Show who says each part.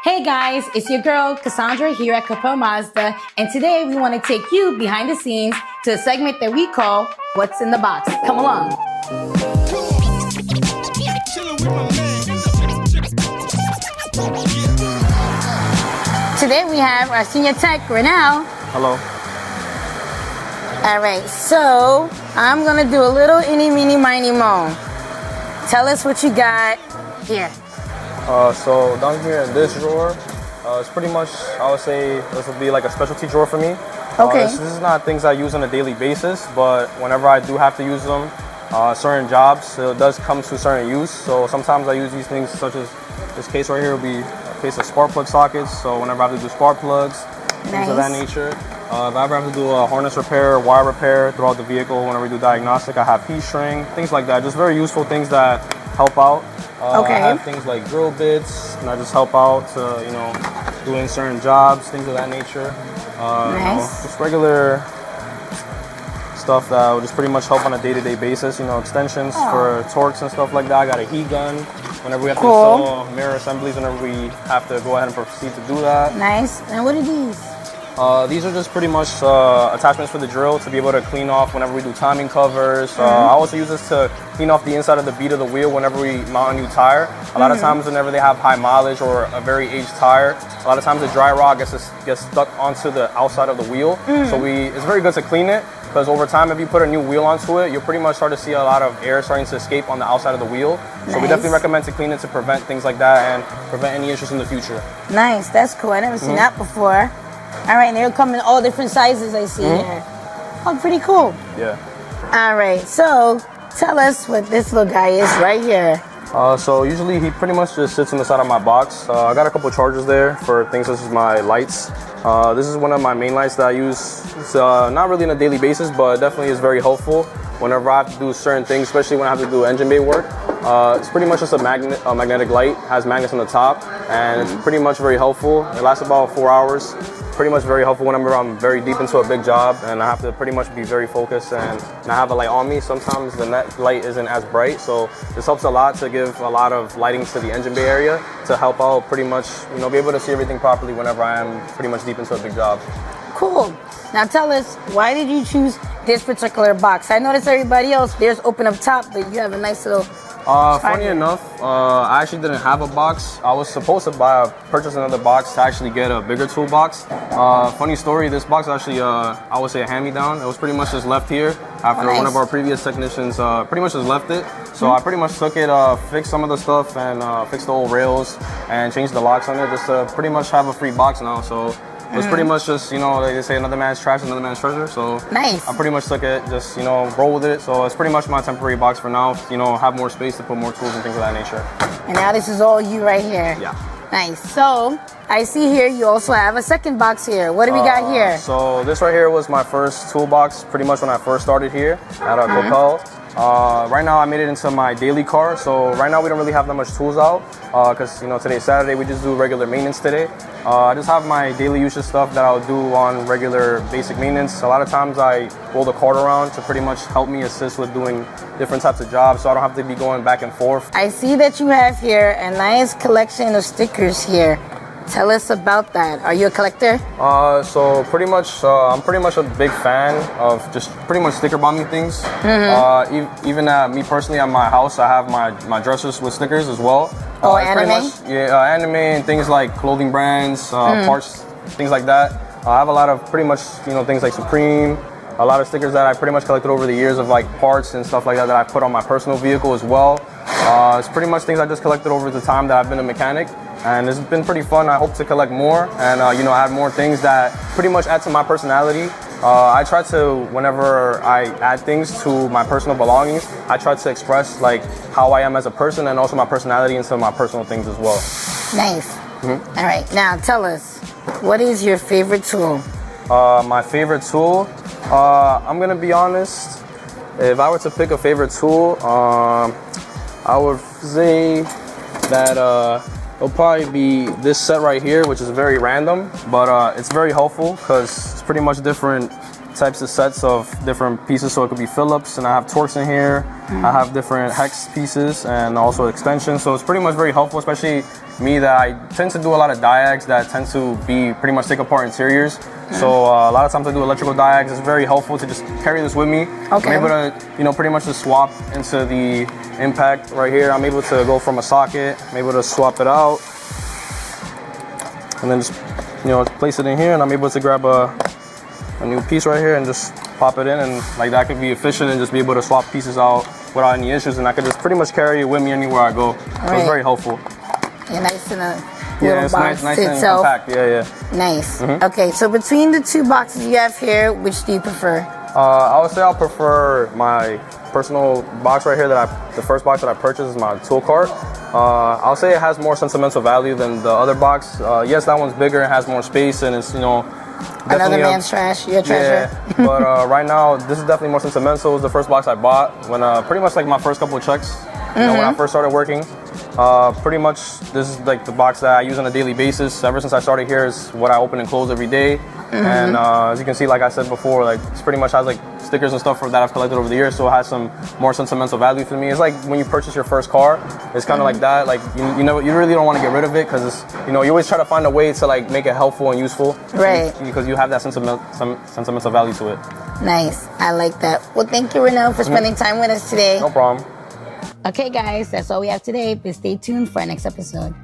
Speaker 1: Hey guys, it's your girl Cassandra here at Koeppel Mazda, and today we want to take you behind the scenes to a segment that we call What's in the Box. Come along. Today we have our senior tech, Ronell.
Speaker 2: Hello.
Speaker 1: All right, so I'm gonna do a little eeny, meeny, miny, mo. Tell us what you got here.
Speaker 2: So down here in this drawer, it's pretty much, I would say this would be like a specialty drawer for me.
Speaker 1: Okay.
Speaker 2: This is not things I use on a daily basis, but whenever I do have to use them, certain jobs, it does come to certain use. So sometimes I use these things such as this case right here will be a case of spark plug sockets. So whenever I have to do spark plugs, things of that nature. If I ever have to do a harness repair, wire repair throughout the vehicle, whenever we do diagnostic, I have heat shrink, things like that. Just very useful things that help out. I have things like drill bits, and I just help out to, doing certain jobs, things of that nature. Just regular stuff that will just pretty much help on a day-to-day basis. Extensions for Torx and stuff like that. I got a heat gun. Whenever we have to install mirror assemblies, whenever we have to go ahead and proceed to do that.
Speaker 1: Nice. And what are these?
Speaker 2: These are just pretty much attachments for the drill to be able to clean off whenever we do timing covers. I also use this to clean off the inside of the bead of the wheel whenever we mount a new tire. A lot of times whenever they have high mileage or a very aged tire, a lot of times the dry rot gets stuck onto the outside of the wheel. So it's very good to clean it, because over time if you put a new wheel onto it, you'll pretty much start to see a lot of air starting to escape on the outside of the wheel. So we definitely recommend to clean it to prevent things like that and prevent any issues in the future.
Speaker 1: Nice, that's cool. I never seen that before. All right, and they'll come in all different sizes, I see here. Oh, pretty cool.
Speaker 2: Yeah.
Speaker 1: All right, so tell us what this little guy is right here.
Speaker 2: So usually he pretty much just sits on the side of my box. I got a couple chargers there for things such as my lights. This is one of my main lights that I use. It's not really on a daily basis, but definitely is very helpful whenever I have to do certain things, especially when I have to do engine bay work. It's pretty much just a magnetic light, has magnets on the top, and it's pretty much very helpful. It lasts about 4 hours. Pretty much very helpful whenever I'm very deep into a big job and I have to pretty much be very focused and I have a light on me. Sometimes the net light isn't as bright, so this helps a lot to give a lot of lighting to the engine bay area to help out pretty much, be able to see everything properly whenever I am pretty much deep into a big job.
Speaker 1: Cool. Now tell us, why did you choose this particular box? I noticed everybody else, theirs open up top, but you have a nice little...
Speaker 2: Funny enough, I actually didn't have a box. I was supposed to purchase another box to actually get a bigger toolbox. Funny story, this box actually, I would say a hand-me-down. It was pretty much just left here after one of our previous technicians pretty much just left it. So I pretty much took it, fixed some of the stuff and fixed the old rails and changed the locks on it just to pretty much have a free box now. So it was pretty much just, like they say, another man's trash, another man's treasure. So
Speaker 1: nice.
Speaker 2: I pretty much took it, just, roll with it. So it's pretty much my temporary box for now, have more space to put more tools and things of that nature.
Speaker 1: And now this is all you right here.
Speaker 2: Yeah.
Speaker 1: Nice. So I see here you also have a second box here. What do we got here?
Speaker 2: So this right here was my first toolbox, pretty much when I first started here at Koeppel. Right now I made it into my daily car, so right now we don't really have that much tools out because today's Saturday, we just do regular maintenance today. I just have my daily usage stuff that I'll do on regular basic maintenance. A lot of times I roll the cart around to pretty much help me assist with doing different types of jobs, so I don't have to be going back and forth.
Speaker 1: I see that you have here a nice collection of stickers here. Tell us about that. Are you a collector?
Speaker 2: So pretty much, I'm pretty much a big fan of just pretty much sticker bombing things. Even me personally at my house, I have my dressers with stickers as well.
Speaker 1: Anime?
Speaker 2: Anime and things like clothing brands, parts, things like that. I have a lot of pretty much, things like Supreme. A lot of stickers that I pretty much collected over the years of like parts and stuff like that I put on my personal vehicle as well. It's pretty much things I just collected over the time that I've been a mechanic. And it's been pretty fun. I hope to collect more and, add more things that pretty much add to my personality. I try to, whenever I add things to my personal belongings, I try to express like how I am as a person and also my personality into my personal things as well.
Speaker 1: Nice. All right, now tell us, what is your favorite tool?
Speaker 2: My favorite tool, I'm gonna be honest, if I were to pick a favorite tool, I would say that it'll probably be this set right here, which is very random, but it's very helpful because it's pretty much different types of sets of different pieces. So it could be Phillips, and I have Torx in here. I have different hex pieces and also extensions. So it's pretty much very helpful, especially me that I tend to do a lot of diags that tend to be pretty much take apart interiors. So a lot of times I do electrical diags. It's very helpful to just carry this with me.
Speaker 1: Okay.
Speaker 2: I'm able to, pretty much just swap into the impact right here. I'm able to go from a socket. I'm able to swap it out, and then just, place it in here. And I'm able to grab a new piece right here and just pop it in, and like that could be efficient and just be able to swap pieces out without any issues. And I could just pretty much carry it with me anywhere I go. So it's very helpful.
Speaker 1: Yeah, nice in a little
Speaker 2: it's
Speaker 1: box
Speaker 2: nice
Speaker 1: to
Speaker 2: and
Speaker 1: itself.
Speaker 2: compact. Yeah.
Speaker 1: Nice. Okay, so between the two boxes you have here, which do you prefer?
Speaker 2: I would say I'll prefer my personal box right here. The first box that I purchased is my tool cart. I'll say it has more sentimental value than the other box. Yes, that one's bigger and has more space, and it's
Speaker 1: Another man's trash, your treasure.
Speaker 2: Yeah, but right now this is definitely more sentimental. It was the first box I bought when pretty much like my first couple of checks. When I first started working. Pretty much this is like the box that I use on a daily basis. Ever since I started here is what I open and close every day. And as you can see, like I said before, like it's pretty much has like stickers and stuff that I've collected over the years, so it has some more sentimental value for me. It's like when you purchase your first car, it's kind of like that. Like you really don't want to get rid of it because it's you always try to find a way to like make it helpful and useful,
Speaker 1: right?
Speaker 2: Because you have that sentimental value to it.
Speaker 1: Nice, I like that. Well, thank you, Ronell, for spending time with us today.
Speaker 2: No problem.
Speaker 1: Okay, guys, that's all we have today. But stay tuned for our next episode.